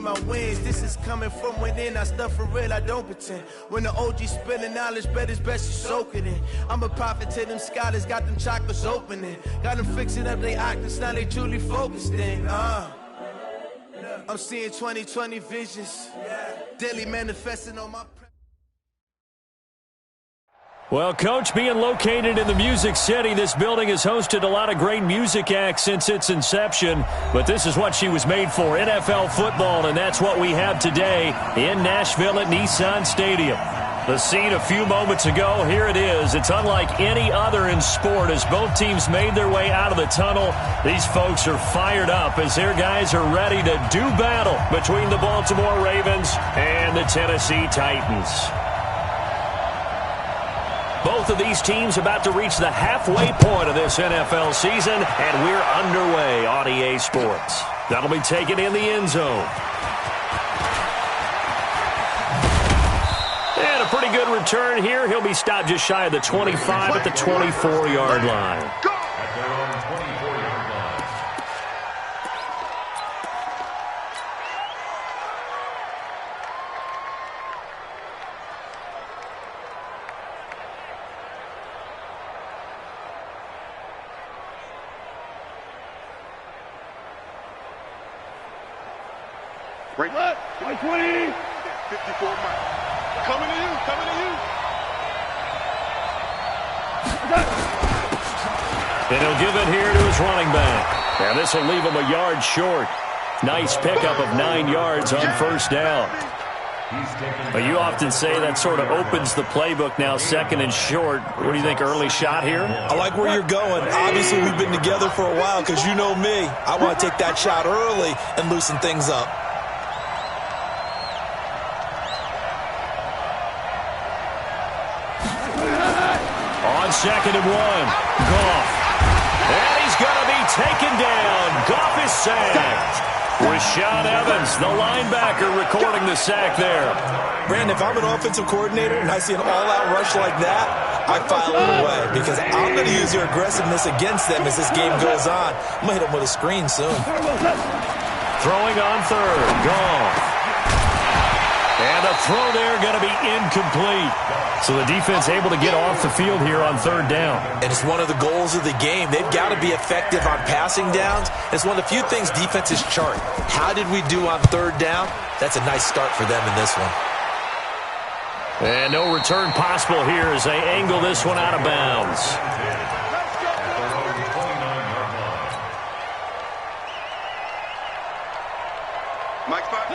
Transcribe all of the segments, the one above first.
my wins. This is coming from within. I stuff for real, I don't pretend. When the OG spilling knowledge, bet it's best you soak it in. I'm a prophet to them scholars, got them chakras opening. Got them fixing up they octaves, now they truly focused in. I'm seeing 2020 visions. Daily manifesting on my... Well, Coach, being located in the Music City, this building has hosted a lot of great music acts since its inception, but this is what she was made for, NFL football, and that's what we have today in Nashville at Nissan Stadium. The scene a few moments ago, here it is. It's unlike any other in sport as both teams made their way out of the tunnel. These folks are fired up as their guys are ready to do battle between the Baltimore Ravens and the Tennessee Titans. Both of these teams about to reach the halfway point of this NFL season, and we're underway on EA Sports. That'll be taken in the end zone. And a pretty good return here. He'll be stopped just shy of the 25 at the 24-yard line. Right. 20. 54 miles. Coming to you. And he'll give it here to his running back. Now this will leave him a yard short. Nice pickup of 9 yards on first down. But you often say that sort of opens the playbook now, second and short. What do you think, early shot here? I like where you're going. Obviously, we've been together for a while because you know me. I want to take that shot early and loosen things up. On second and 1, Goff. And he's going to be taken down. Goff is sacked. Rashaan Evans, the linebacker, recording the sack there. Brandon, if I'm an offensive coordinator and I see an all-out rush like that, I file it away because I'm going to use your aggressiveness against them as this game goes on. I'm going to hit them with a screen soon. Throwing on third, Goff. And the throw there going to be incomplete. So the defense able to get off the field here on third down. And it's one of the goals of the game. They've got to be effective on passing downs. It's one of the few things defenses chart. How did we do on third down? That's a nice start for them in this one. And no return possible here as they angle this one out of bounds.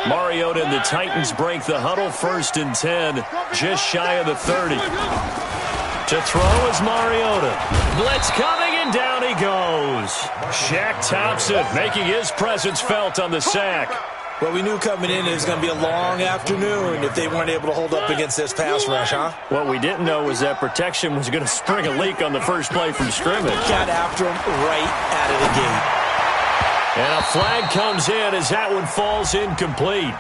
Mariota and the Titans break the huddle, 1st and 10, just shy of the 30. To throw is Mariota. Blitz coming, and down he goes. Shaq Thompson making his presence felt on the sack. Well, we knew coming in it was going to be a long afternoon if they weren't able to hold up against this pass rush, huh? What we didn't know was that protection was going to spring a leak on the first play from scrimmage. Got after him right out of the gate. And a flag comes in as that one falls incomplete.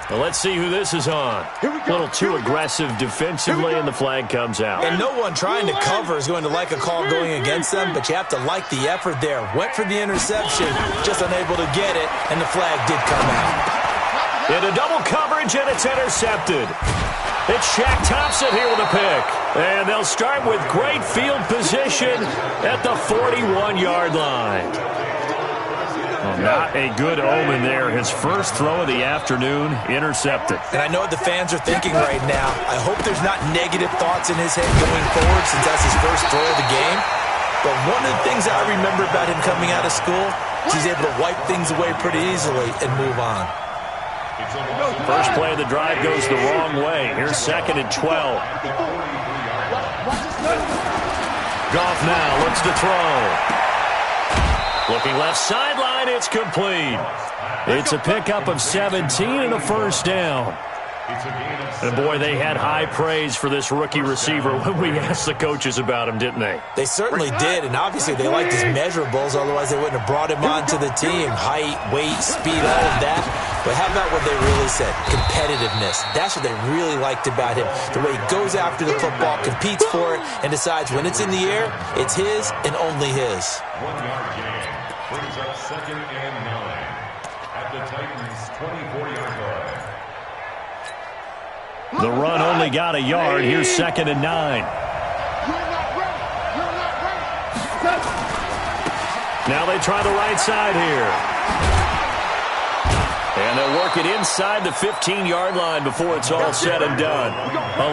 Well, let's see who this is on. A little too aggressive defensively, and the flag comes out. And no one trying to cover is going to like a call going against them, but you have to like the effort there. Went for the interception, just unable to get it, and the flag did come out. Into double coverage, and it's intercepted. It's Shaq Thompson here with a pick. And they'll start with great field position at the 41-yard line. Well, not a good omen there. His first throw of the afternoon, intercepted. And I know what the fans are thinking right now. I hope there's not negative thoughts in his head going forward since that's his first throw of the game. But one of the things I remember about him coming out of school is he's able to wipe things away pretty easily and move on. First play of the drive goes the wrong way. Here's 2nd and 12. Goff now looks to throw. Looking left sideline, it's complete. It's a pickup of 17 and a first down. And boy, they had high praise for this rookie receiver when we asked the coaches about him, didn't they? They certainly did, and obviously they liked his measurables, otherwise they wouldn't have brought him onto the team. Height, weight, speed, all of that. But how about what they really said? Competitiveness. That's what they really liked about him. The way he goes after the football, competes for it, and decides when it's in the air, it's his and only his. 1 yard gain. Brings up 2nd and 9 at the Titans. The run only got a yard. Here's 2nd and 9. Now they try the right side here. And they'll work it inside the 15-yard line before it's all said and done.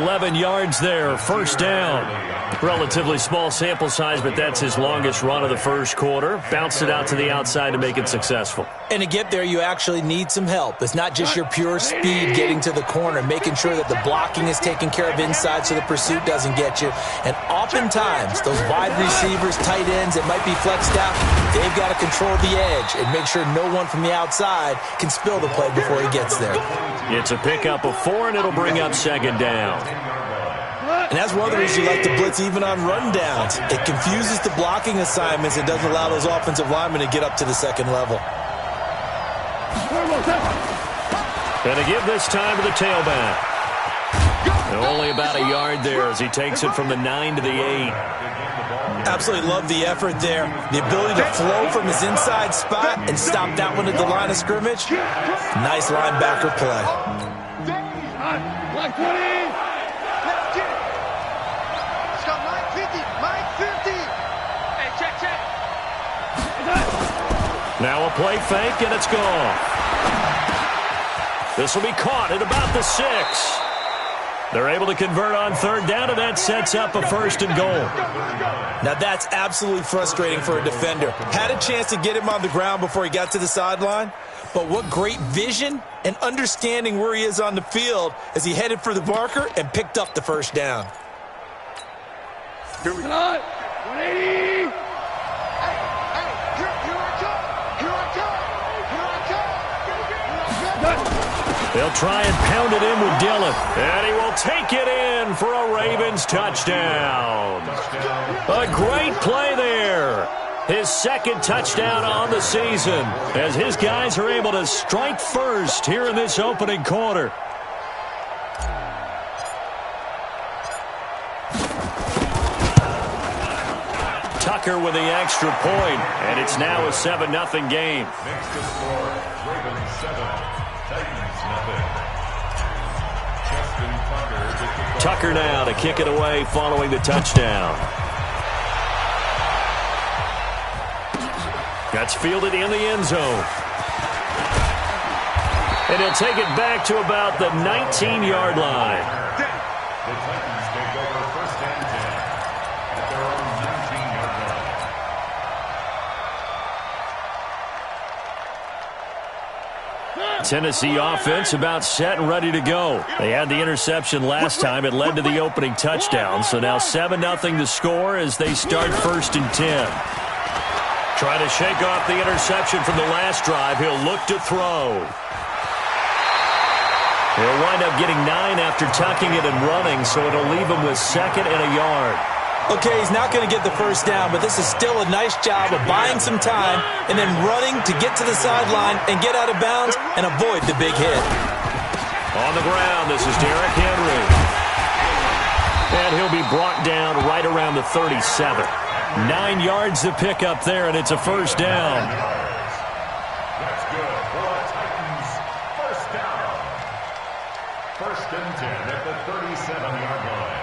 11 yards there, 1st down. Relatively small sample size, but that's his longest run of the first quarter. Bounced it out to the outside to make it successful. And to get there, you actually need some help. It's not just your pure speed getting to the corner, making sure that the blocking is taken care of inside so the pursuit doesn't get you. And oftentimes, those wide receivers, tight ends that might be flexed out, they've got to control the edge and make sure no one from the outside can spill the play before he gets there. It's a pickup of 4, and it'll bring up 2nd down. And that's one of the reasons you like to blitz even on rundowns. It confuses the blocking assignments and doesn't allow those offensive linemen to get up to the second level. And to give this time to the tailback. And only about a yard there as he takes it from the 9 to the 8. Absolutely love the effort there. The ability to flow from his inside spot and stop that one at the line of scrimmage. Nice linebacker play. Black 20. Now a play fake, and it's gone. This will be caught at about the 6. They're able to convert on 3rd down, and that sets up a 1st and goal. Now that's absolutely frustrating for a defender. Had a chance to get him on the ground before he got to the sideline, but what great vision and understanding where he is on the field as he headed for the marker and picked up the 1st down. Here we go. 180. They'll try and pound it in with Dillon. And he will take it in for a Ravens touchdown. A great play there. His 2nd touchdown on the season as his guys are able to strike first here in this opening quarter. Tucker with the extra point, and it's now a 7-0 game. Next to score, Ravens 7, Titans nothing. Justin Tucker now to kick it away following the touchdown. That's fielded in the end zone. And he'll take it back to about the 19-yard line. The Titans take over 1st and 10 at their own 19-yard line. Tennessee offense about set and ready to go. They had the interception last time. It led to the opening touchdown. So now 7-0 to score as they start 1st and 10. Trying to shake off the interception from the last drive. He'll look to throw. He'll wind up getting 9 after tucking it and running, so it'll leave him with 2nd and a yard. Okay, he's not going to get the 1st down, but this is still a nice job of buying some time and then running to get to the sideline and get out of bounds and avoid the big hit. On the ground, this is Derrick Henry. And he'll be brought down right around the 37. 9 yards to pick up there, and it's a 1st down. That's good for the Titans. 1st down. 1st and 10 at the 37-yard line.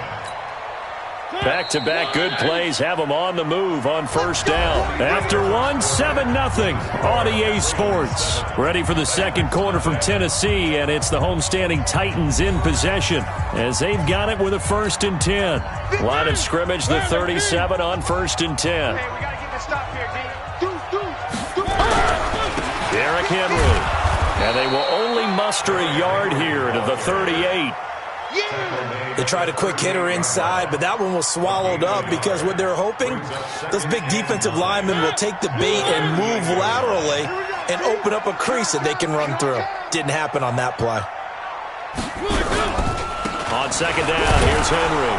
Back-to-back good plays have them on the move on 1st down. After one, 7-0 on EA Sports. Ready for the second quarter from Tennessee, and it's the homestanding Titans in possession as they've got it with a 1st and 10. Line of scrimmage, the 37 on 1st and 10. Hey, we got to get this stop here, D. Derrick Henry. And they will only muster a yard here to the 38. They tried a quick hitter inside, but that one was swallowed up because what they're hoping, those big defensive linemen will take the bait and move laterally and open up a crease that they can run through. Didn't happen on that play. On 2nd down, here's Henry.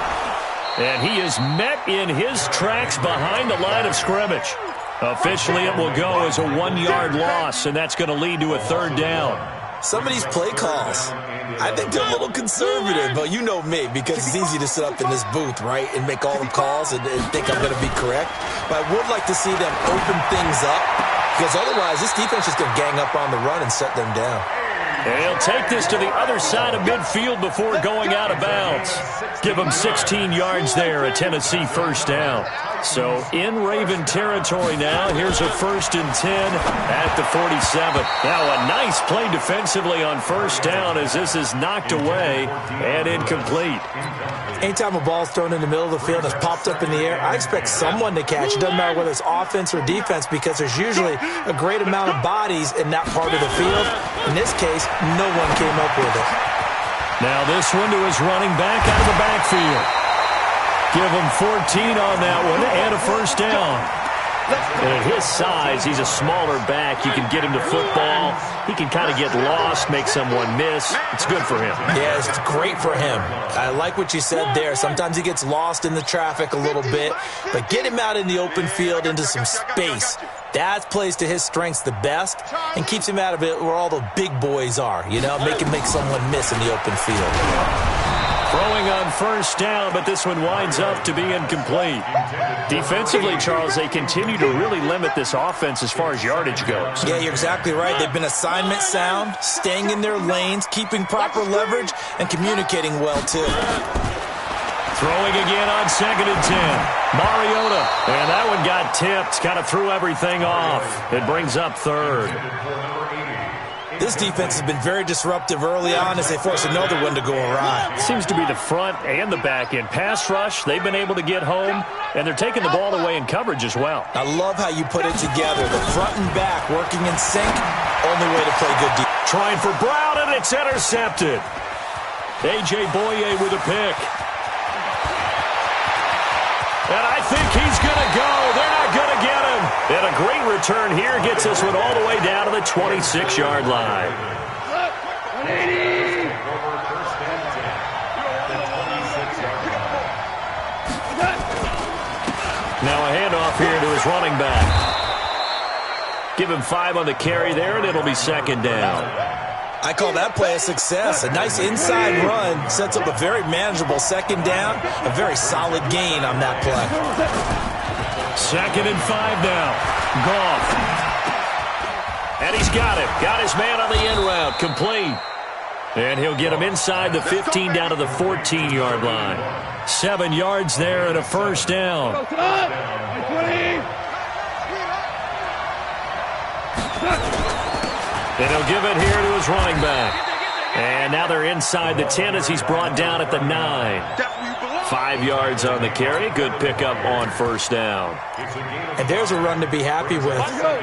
And he is met in his tracks behind the line of scrimmage. Officially, it will go as a 1-yard loss, and that's going to lead to a 3rd down. Some of these play calls, I think they're a little conservative, but you know me, because it's easy to sit up in this booth, right, and make all the calls and think I'm going to be correct. But I would like to see them open things up because otherwise this defense is going to gang up on the run and set them down. And he'll take this to the other side of midfield before going out of bounds. Give him 16 yards there, a Tennessee first down. So in Raven territory now. Here's a 1st and 10 at the 47. Now a nice play defensively on first down as this is knocked away and incomplete. Anytime a ball's thrown in the middle of the field and it's popped up in the air, I expect someone to catch it. Doesn't matter whether it's offense or defense because there's usually a great amount of bodies in that part of the field. In this case, no one came up with it. Now this one to his running back out of the backfield. Give him 14 on that one and a first down. And at his size, he's a smaller back. You can get him to football. He can kind of get lost, make someone miss. It's good for him. Yeah, it's great for him. I like what you said there. Sometimes he gets lost in the traffic a little bit, but get him out in the open field into some space. That plays to his strengths the best and keeps him out of it where all the big boys are, you know, make someone miss in the open field. Throwing on first down, but this one winds up to be incomplete. Defensively, Charles, they continue to really limit this offense as far as yardage goes. Yeah, you're exactly right. They've been assignment sound, staying in their lanes, keeping proper leverage, and communicating well, too. Throwing again on 2nd and 10. Mariota. And that one got tipped. Kind of threw everything off. It brings up 3rd. This defense has been very disruptive early on as they force another one to go awry. Seems to be the front and the back end. Pass rush, they've been able to get home, and they're taking the ball away in coverage as well. I love how you put it together. The front and back working in sync. Only way to play good defense. Trying for Brown, and it's intercepted. A.J. Boye with a pick. And I think he's going to go. They're not going to get him. And a great return here gets this one all the way down to the 26-yard line. Now a handoff here to his running back. Give him 5 on the carry there, and it'll be 2nd down. I call that play a success. A nice inside run sets up a very manageable 2nd down. A very solid gain on that play. 2nd and 5 now. Goff. And he's got it. Got his man on the in route. Complete. And he'll get him inside the 15 down to the 14-yard line. 7 yards there and a first down. And he'll give it here to his running back. And now they're inside the 10 as he's brought down at the 9. 5 yards on the carry. Good pickup on first down. And there's a run to be happy with.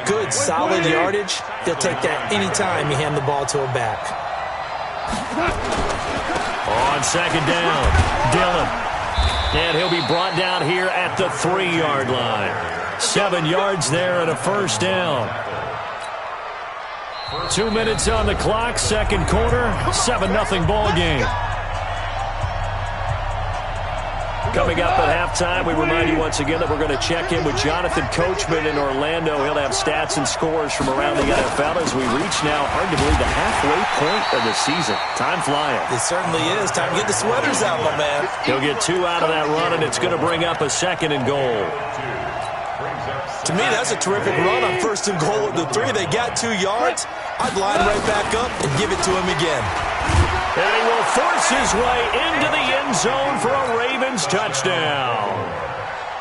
Good, solid yardage. They'll take that anytime you hand the ball to a back. On 2nd down, Dillon. And he'll be brought down here at the 3-yard line. 7 yards there and a first down. 2 minutes on the clock, 2nd quarter, 7-0 ball game. Coming up at halftime, we remind you once again that we're going to check in with Jonathan Coachman in Orlando. He'll have stats and scores from around the NFL as we reach now, hard to believe, the halfway point of the season. Time flying. It certainly is. Time to get the sweaters out, my man. He'll get 2 out of that run, and it's going to bring up a 2nd and goal. To me, that's a terrific run on 1st and goal at the 3. They got 2 yards. I'd line right back up and give it to him again. And he will force his way into the end zone for a Ravens touchdown.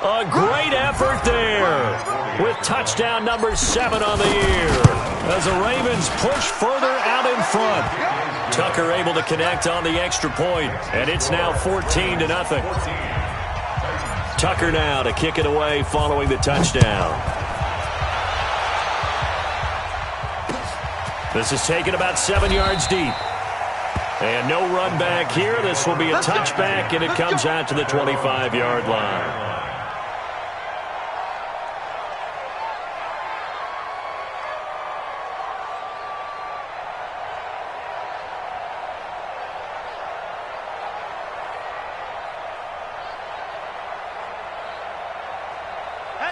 A great effort there with touchdown number 7 on the year as the Ravens push further out in front. Tucker able to connect on the extra point, and it's now 14-0. Tucker now to kick it away following the touchdown. This is taken about 7 yards deep. And no run back here. This will be a touchback, and it comes out to the 25-yard line.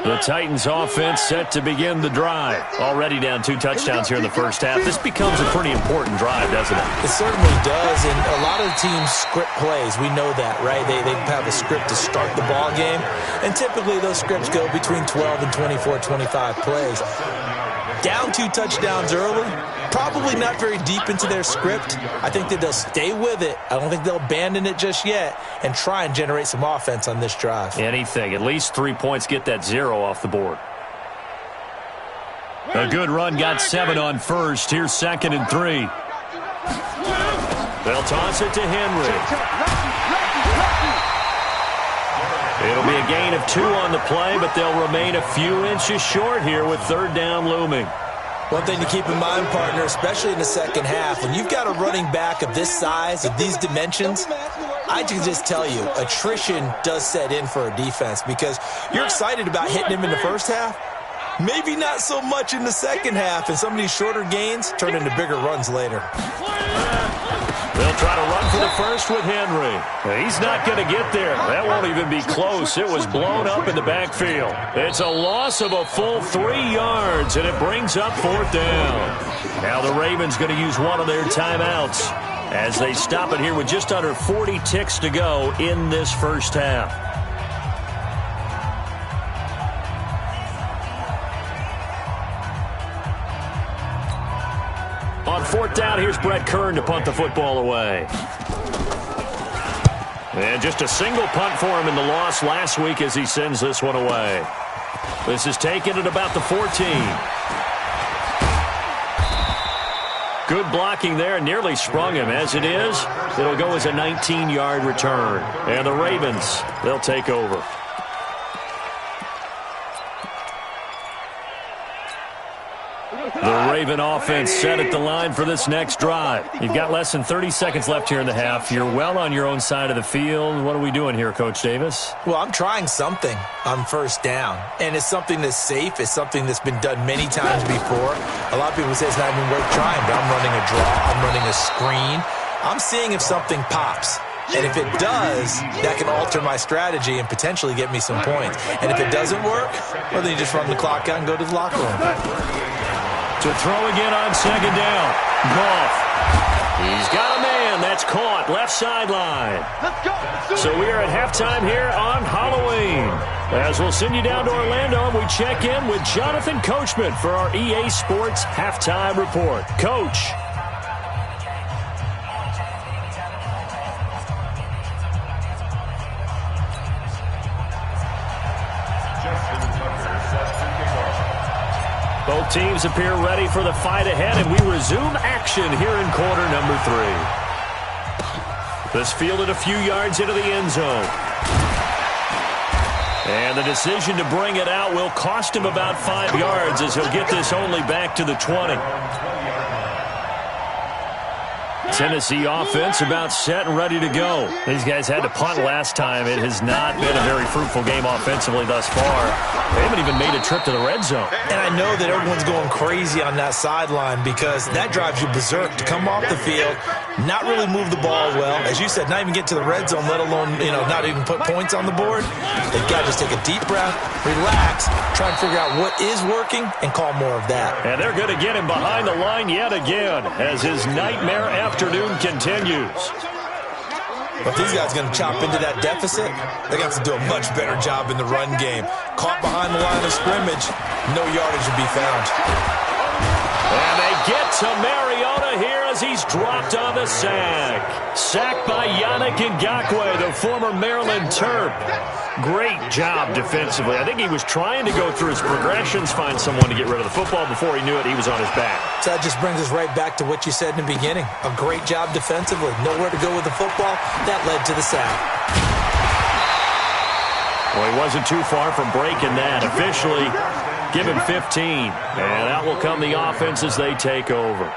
The Titans offense set to begin the drive. Already down 2 touchdowns here in the first half. This becomes a pretty important drive, doesn't it? It certainly does, and a lot of the teams script plays. We know that, right? They have a script to start the ball game, and typically those scripts go between 12 and 24, 25 plays. down 2 touchdowns early, probably not very deep into their script. I think that they'll stay with it. I don't think they'll abandon it just yet and try and generate some offense on this drive. Anything. At least 3 points, get that 0 off the board. A good run, got 7 on first. Here's 2nd and 3. They'll toss it to Henry. It'll be a gain of 2 on the play, but they'll remain a few inches short here with 3rd down looming. One thing to keep in mind, partner, especially in the second half, when you've got a running back of this size, of these dimensions, I can just tell you, attrition does set in for a defense because you're excited about hitting him in the first half. Maybe not so much in the second half, and some of these shorter gains turn into bigger runs later. They'll try to run for the first with Henry. He's not going to get there. That won't even be close. It was blown up in the backfield. It's a loss of a full 3 yards, and it brings up 4th down. Now the Ravens going to use one of their timeouts as they stop it here with just under 40 ticks to go in this first half. On 4th down, here's Brett Kern to punt the football away. And just a single punt for him in the loss last week as he sends this one away. This is taken at about the 14. Good blocking there, nearly sprung him. As it is, it'll go as a 19-yard return. And the Ravens, they'll take over. The Raven offense set at the line for this next drive. You've got less than 30 seconds left here in the half. You're well on your own side of the field. What are we doing here, Coach Davis? Well, I'm trying something on 1st down, and it's something that's safe. It's something that's been done many times before. A lot of people say it's not even worth trying, but I'm running a draw. I'm running a screen. I'm seeing if something pops. And if it does, that can alter my strategy and potentially get me some points. And if it doesn't work, well, then you just run the clock out and go to the locker room. To throw again on 2nd down. Goff. He's got a man. That's caught. Left sideline. So we are at halftime here on Halloween. As we'll send you down to Orlando, and we check in with Jonathan Coachman for our EA Sports Halftime Report. Coach. Both teams appear ready for the fight ahead, and we resume action here in quarter number 3. This fielded a few yards into the end zone. And the decision to bring it out will cost him about 5 yards as he'll get this only back to the 20. Tennessee offense about set and ready to go. These guys had to punt last time. It has not been a very fruitful game offensively thus far. They haven't even made a trip to the red zone. And I know that everyone's going crazy on that sideline because that drives you berserk to come off the field, not really move the ball well. As you said, not even get to the red zone, let alone, not even put points on the board. They've got to just take a deep breath, relax, try and figure out what is working, and call more of that. And they're going to get him behind the line yet again as his nightmare afternoon continues. But if these guys are going to chop into that deficit, they're going to have to do a much better job in the run game. Caught behind the line of scrimmage, no yardage to be found. And they get to Mariota here as he's dropped on the sack. Sacked by Yannick Ngakoue, the former Maryland Terp. Great job defensively. I think he was trying to go through his progressions, find someone to get rid of the football. Before he knew it, he was on his back. So that just brings us right back to what you said in the beginning. A great job defensively. Nowhere to go with the football. That led to the sack. Well, he wasn't too far from breaking that. Officially, give him 15. And out will come the offense as they take over.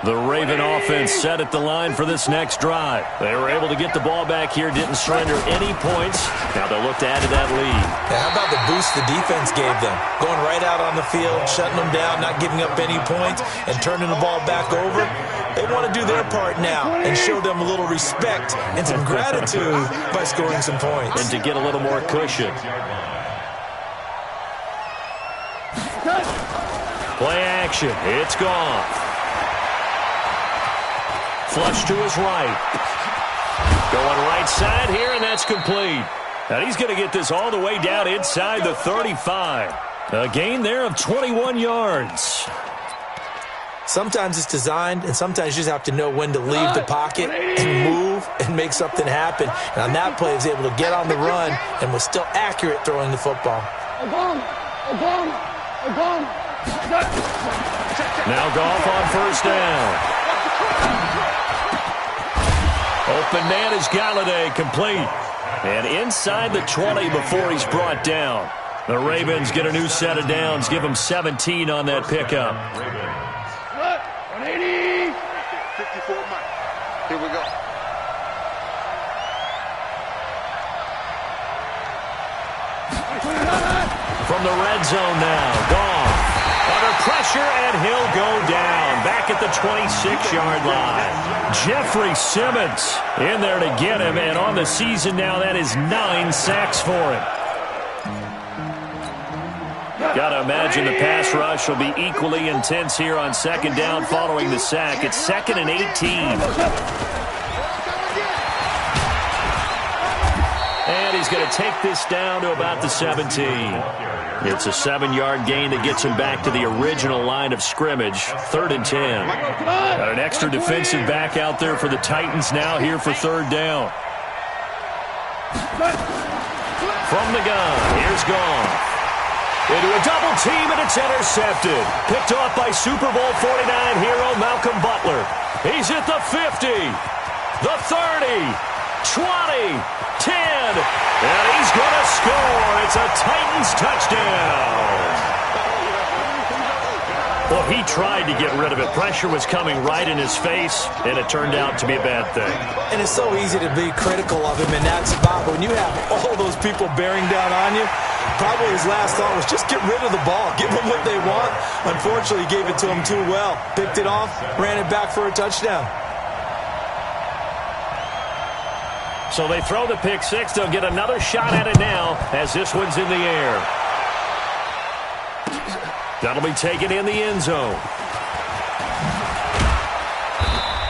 The Raven offense set at the line for this next drive. They were able to get the ball back here, didn't surrender any points. Now they'll look to add to that lead. Yeah, how about the boost the defense gave them? Going right out on the field, shutting them down, not giving up any points, and turning the ball back over. They want to do their part now and show them a little respect and some gratitude by scoring some points. And to get a little more cushion. Play action. It's gone. Flush to his right. Going right side here, and that's complete. And he's going to get this all the way down inside the 35. A gain there of 21 yards. Sometimes it's designed, and sometimes you just have to know when to leave the pocket and move and make something happen. And on that play, he was able to get on the run and was still accurate throwing the football. Now Goff on first down. Open man is Galladay, complete. And inside the 20 before he's brought down. The Ravens get a new set of downs, give them 17 on that pickup. 180. 54 miles. Here we go. From the red zone now, Goff. Under pressure, and he'll go down. Back at the 26-yard line. Jeffrey Simmons in there to get him, and on the season now, that is 9 sacks for him. Got to imagine the pass rush will be equally intense here on second down following the sack. It's 2nd and 18. And he's going to take this down to about the 17. It's a 7-yard gain that gets him back to the original line of scrimmage. 3rd and 10. Got an extra defensive back out there for the Titans now here for 3rd down. From the gun, here's Goff. Into a double team, and it's intercepted. Picked off by Super Bowl 49 hero Malcolm Butler. He's at the 50, the 30, 20, 10, and he's going to score. It's a Titans touchdown. Well, he tried to get rid of it. Pressure was coming right in his face, and it turned out to be a bad thing. And it's so easy to be critical of him in that spot. When you have all those people bearing down on you, probably his last thought was just get rid of the ball. Give them what they want. Unfortunately, he gave it to them too well. Picked it off, ran it back for a touchdown. So they throw the pick six. They'll get another shot at it now as this one's in the air. That'll be taken in the end zone.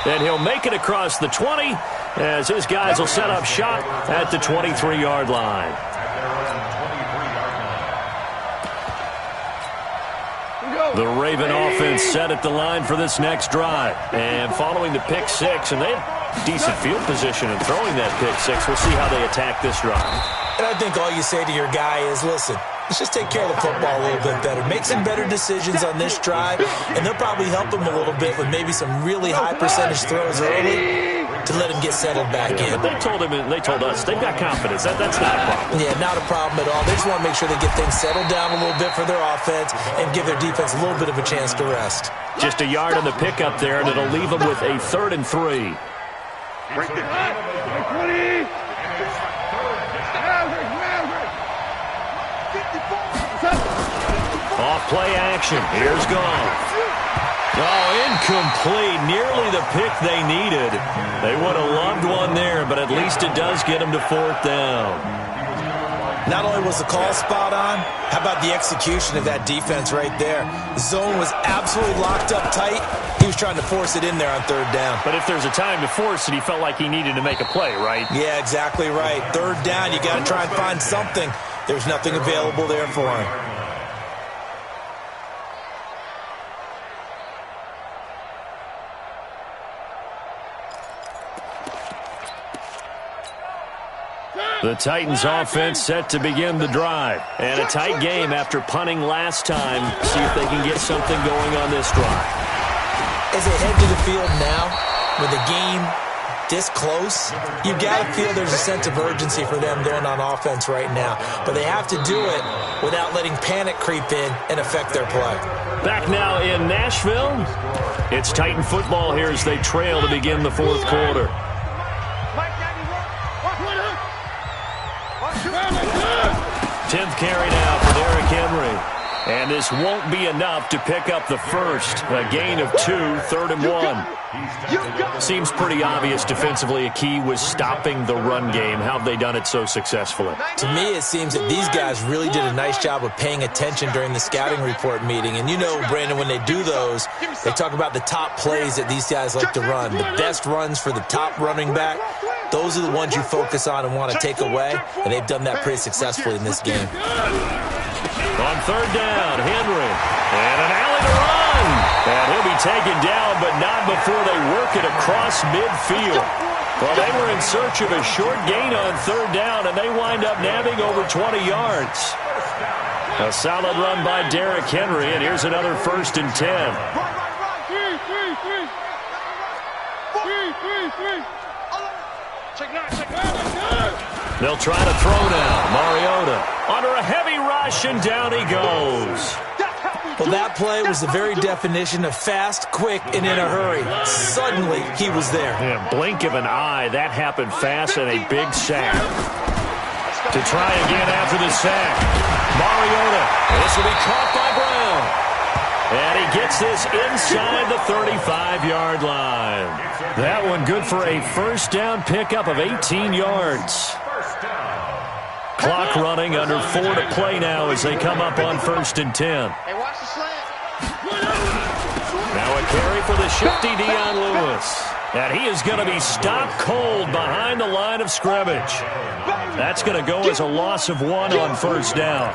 And he'll make it across the 20 as his guys will set up shop at the 23-yard line. The Raven offense set at the line for this next drive. And following the pick six, and they have decent field position in throwing that pick six. We'll see how they attack this drive. And I think all you say to your guy is, listen, let's just take care of the football a little bit better. Make some better decisions on this drive, and they'll probably help him a little bit with maybe some really high percentage throws early to let him get settled back in. But they told us they've got confidence. That's not a problem. Yeah, not a problem at all. They just want to make sure they get things settled down a little bit for their offense and give their defense a little bit of a chance to rest. Just a yard on the pickup there, and it'll leave them with a 3rd and 3. Off play action. Here's Goff. Oh, incomplete. Nearly the pick they needed. They would have loved one there, but at least it does get them to 4th down. Not only was the call spot on, how about the execution of that defense right there? The zone was absolutely locked up tight. He was trying to force it in there on 3rd down. But if there's a time to force it, he felt like he needed to make a play, right? Yeah, exactly right. 3rd down, you got to try and find something. There's nothing available there for him. The Titans offense set to begin the drive. And a tight game after punting last time. See if they can get something going on this drive. As they head to the field now, with the game this close, you got to feel there's a sense of urgency for them going on offense right now. But they have to do it without letting panic creep in and affect their play. Back now in Nashville. It's Titan football here as they trail to begin the 4th quarter. 10th carry now for Derrick Henry. And this won't be enough to pick up the first. A gain of 2, 3rd and 1. Seems pretty obvious defensively a key was stopping the run game. How have they done it so successfully? To me, it seems that these guys really did a nice job of paying attention during the scouting report meeting. And you know, Brandon, when they do those, they talk about the top plays that these guys like to run. The best runs for the top running back. those are the ones you focus on and want to take away, and they've done that pretty successfully in this game. On third down, Henry. And an alley to run. And he'll be taken down, but not before they work it across midfield. Well, they were in search of a short gain on third down, and they wind up nabbing over 20 yards. A solid run by Derrick Henry, and here's another 1st and 10. They'll try to throw now. Mariota under a heavy rush, and down he goes. Well, that play was the very definition of fast, quick, and in a hurry. Suddenly, he was there. Yeah, blink of an eye, that happened fast, and a big sack. To try again after the sack. Mariota. This will be caught by Brown. And he gets this inside the 35-yard line. That one good for a first down pickup of 18 yards. Clock running, under 4 to play now as they come up on 1st and 10. Hey, watch the slant. Now a carry for the shifty Dion Lewis. And he is going to be stopped cold behind the line of scrimmage. That's going to go as a loss of 1 on 1st down.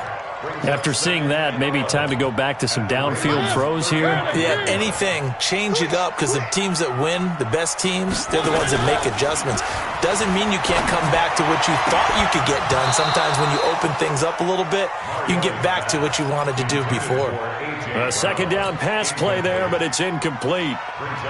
After seeing that, maybe time to go back to some downfield throws here. Yeah, anything. Change it up, because the teams that win, the best teams, they're the ones that make adjustments. Doesn't mean you can't come back to what you thought you could get done. Sometimes when you open things up a little bit, you can get back to what you wanted to do before. A second down pass play there, but it's incomplete.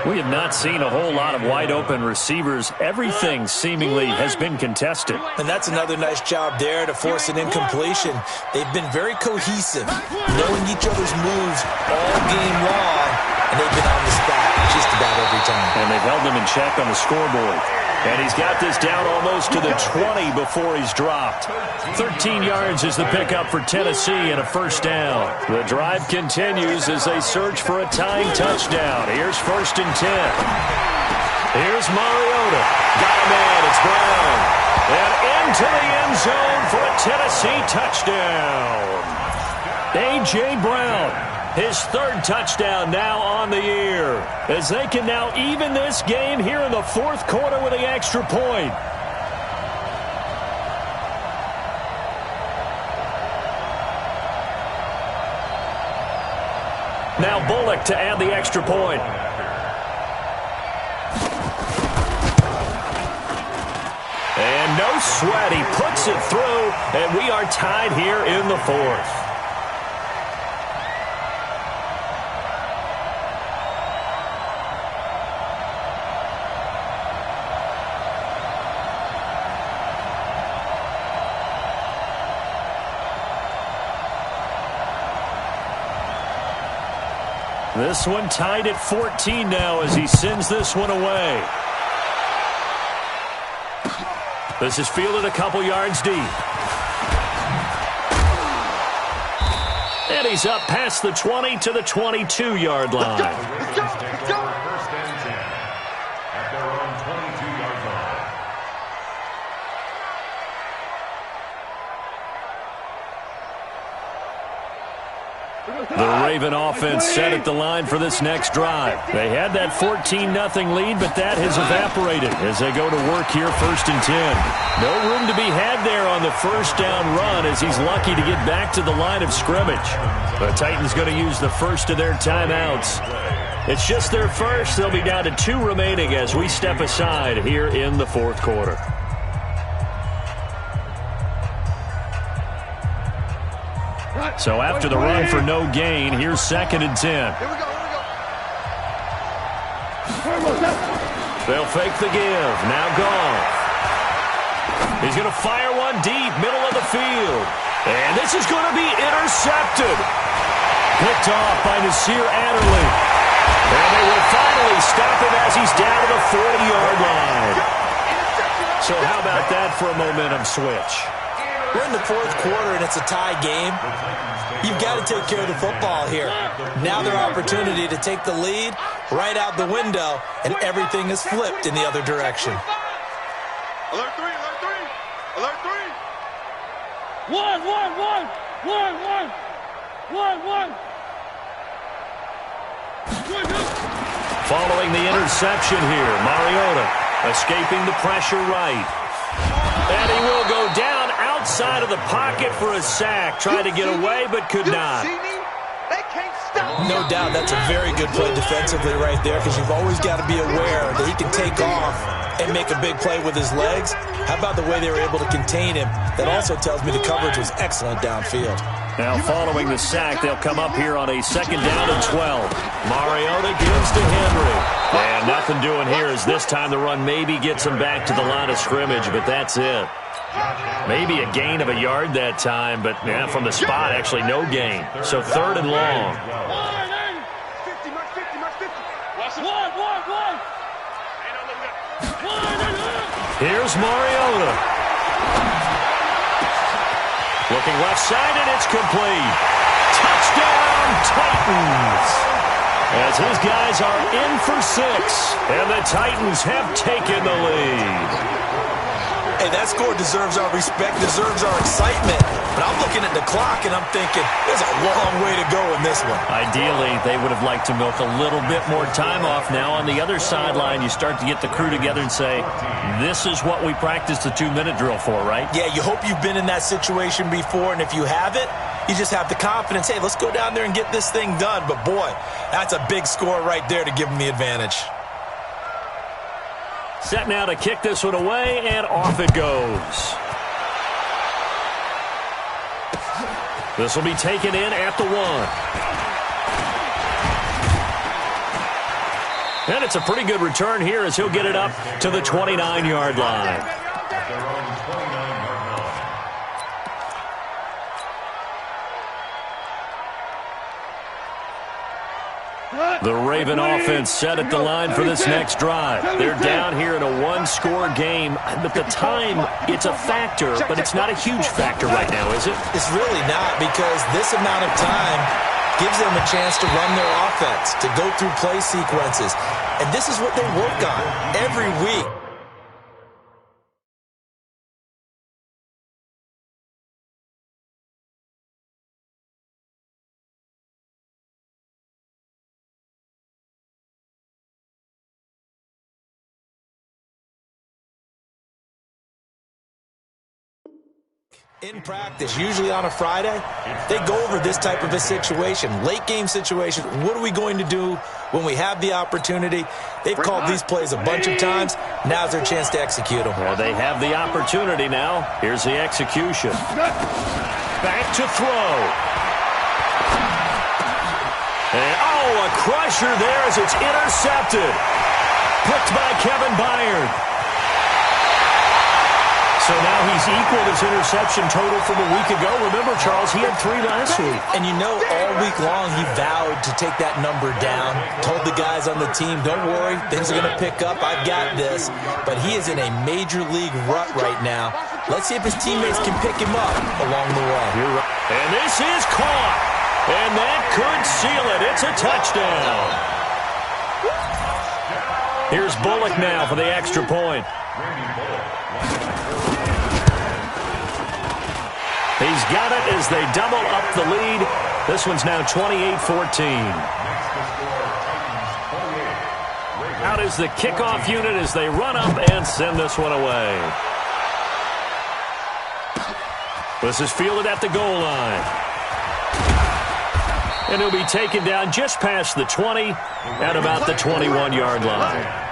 We have not seen a whole lot of wide open receivers. Everything seemingly has been contested. And that's another nice job there to force an incompletion. They've been very cohesive, knowing each other's moves all game long, and they've been on the spot just about every time. And they've held them in check on the scoreboard. And he's got this down almost to the 20 before he's dropped. 13 yards is the pickup for Tennessee and a first down. The drive continues as they search for a tying touchdown. Here's 1st and 10. Here's Mariota. Got a man. It's Brown. And into the end zone for a Tennessee touchdown. A.J. Brown. His 3rd touchdown now on the year, as they can now even this game here in the 4th quarter with the extra point. Now Bullock to add the extra point. And no sweat, he puts it through, and we are tied here in the 4th. This one tied at 14 now as he sends this one away. This is fielded a couple yards deep. And he's up past the 20 to the 22-yard line. Let's go. First and 10 at their own 22-yard line. The Raven offense set at the line for this next drive. They had that 14-0 lead, but that has evaporated as they go to work here 1st and 10. No room to be had there on the first down run as he's lucky to get back to the line of scrimmage. The Titans going to use the first of their timeouts. It's just their first. They'll be down to 2 remaining as we step aside here in the 4th quarter. So after the run for no gain, here's 2nd and 10. Here we go. They'll fake the give. Now Goff. He's going to fire one deep, middle of the field. And this is going to be intercepted. Picked off by Nasir Adderley. And they will finally stop him as he's down to the 40-yard line. So how about that for a momentum switch? We're in the 4th quarter, and it's a tie game. You've got to take care of the football here. Now their opportunity to take the lead right out the window, and everything is flipped in the other direction. Alert 3, alert 3, alert 3. One. Following the interception here, Mariota. Escaping the pressure right. And he will go down outside of the pocket for a sack. Tried to get away, but could not. No doubt that's a very good play defensively right there, because you've always got to be aware that he can take off and make a big play with his legs. How about the way they were able to contain him? That also tells me the coverage was excellent downfield. Now following the sack, they'll come up here on a 2nd down and 12. Mariota gives to Henry. And nothing doing here as this time the run maybe gets him back to the line of scrimmage, but that's it. Maybe a gain of a yard that time, but from the spot, actually no gain. So 3rd and long. Here's Mariota. Looking left side, and it's complete. Touchdown, Titans. As his guys are in for 6, and the Titans have taken the lead. Hey, that score deserves our respect, deserves our excitement. But I'm looking at the clock, and I'm thinking, there's a long way to go in this one. Ideally, they would have liked to milk a little bit more time off. Now on the other sideline, you start to get the crew together and say, this is what we practiced the 2-minute drill for, right? Yeah, you hope you've been in that situation before, and if you haven't, you just have the confidence, hey, let's go down there and get this thing done. But, boy, that's a big score right there to give them the advantage. Set now to kick this one away, and off it goes. This will be taken in at the 1. And it's a pretty good return here as he'll get it up to the 29-yard line. The Raven offense set at the line for this next drive. They're down here in a 1-score game, but the time, it's a factor, but it's not a huge factor right now, is it? It's really not, because this amount of time gives them a chance to run their offense, to go through play sequences. And this is what they work on every week. In practice, usually on a Friday, they go over this type of a situation, late game situation. What are we going to do when we have the opportunity? They've called these plays a bunch of times. Now's their chance to execute them. Well, they have the opportunity now. Here's the execution. Back to throw. And, a crusher there as it's intercepted. Picked by Kevin Byard. So now he's equaled his interception total from a week ago. Remember, Charles, he had 3 last week. And you know, all week long he vowed to take that number down. Told the guys on the team, don't worry, things are going to pick up. I've got this. But he is in a major league rut right now. Let's see if his teammates can pick him up along the way. And this is caught. And that could seal it. It's a touchdown. Here's Bullock now for the extra point. He's got it as they double up the lead. This one's now 28-14. Out is the kickoff unit as they run up and send this one away. This is fielded at the goal line. And he'll be taken down just past the 20 at about the 21-yard line.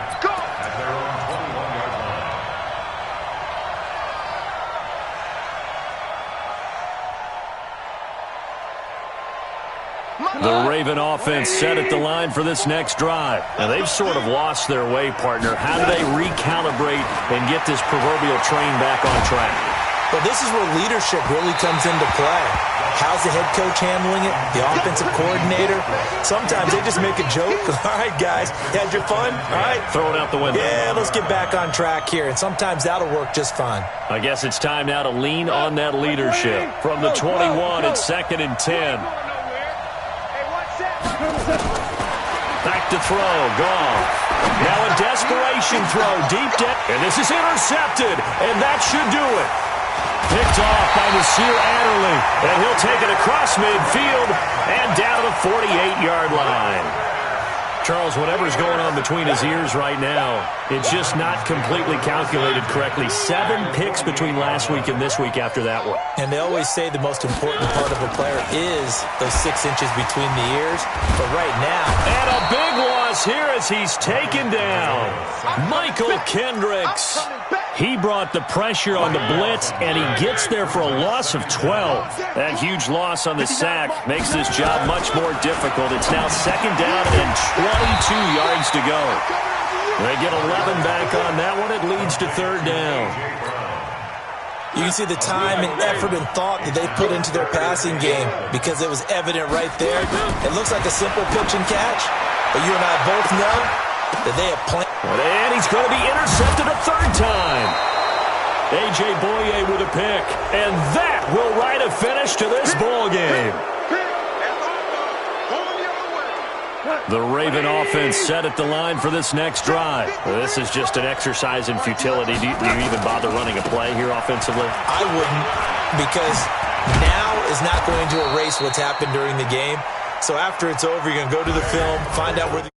The Raven offense set at the line for this next drive. Now, they've sort of lost their way, partner. How do they recalibrate and get this proverbial train back on track? Well, this is where leadership really comes into play. How's the head coach handling it? The offensive coordinator? Sometimes they just make a joke. All right, guys, you had your fun? All right. Throw it out the window. Yeah, let's get back on track here. And sometimes that'll work just fine. I guess it's time now to lean on that leadership. From the 21, it's 2nd and 10. Back to throw, Goff. Now a desperation throw, deep down. And this is intercepted, and that should do it. Picked off by Nasir Adderley, and he'll take it across midfield and down to the 48-yard line. Charles, whatever's going on between his ears right now, it's just not completely calculated correctly. 7 picks between last week and this week after that one. And they always say the most important part of a player is those 6 inches between the ears. But right now... And a big loss here as he's taken down. Michael Kendricks. He brought the pressure on the blitz, and he gets there for a loss of 12. That huge loss on the sack makes this job much more difficult. It's now 2nd down and 22 yards to go. They get 11 back on that one. It leads to 3rd down. You can see the time and effort and thought that they put into their passing game because it was evident right there. It looks like a simple pitch and catch, but you and I both know that they have planned. And he's going to be intercepted a 3rd time. A.J. Boye with a pick. And that will write a finish to this ball game. The Raven offense set at the line for this next drive. This is just an exercise in futility. Do you even bother running a play here offensively? I wouldn't, because now is not going to erase what's happened during the game. So after it's over, you're going to go to the film, find out where the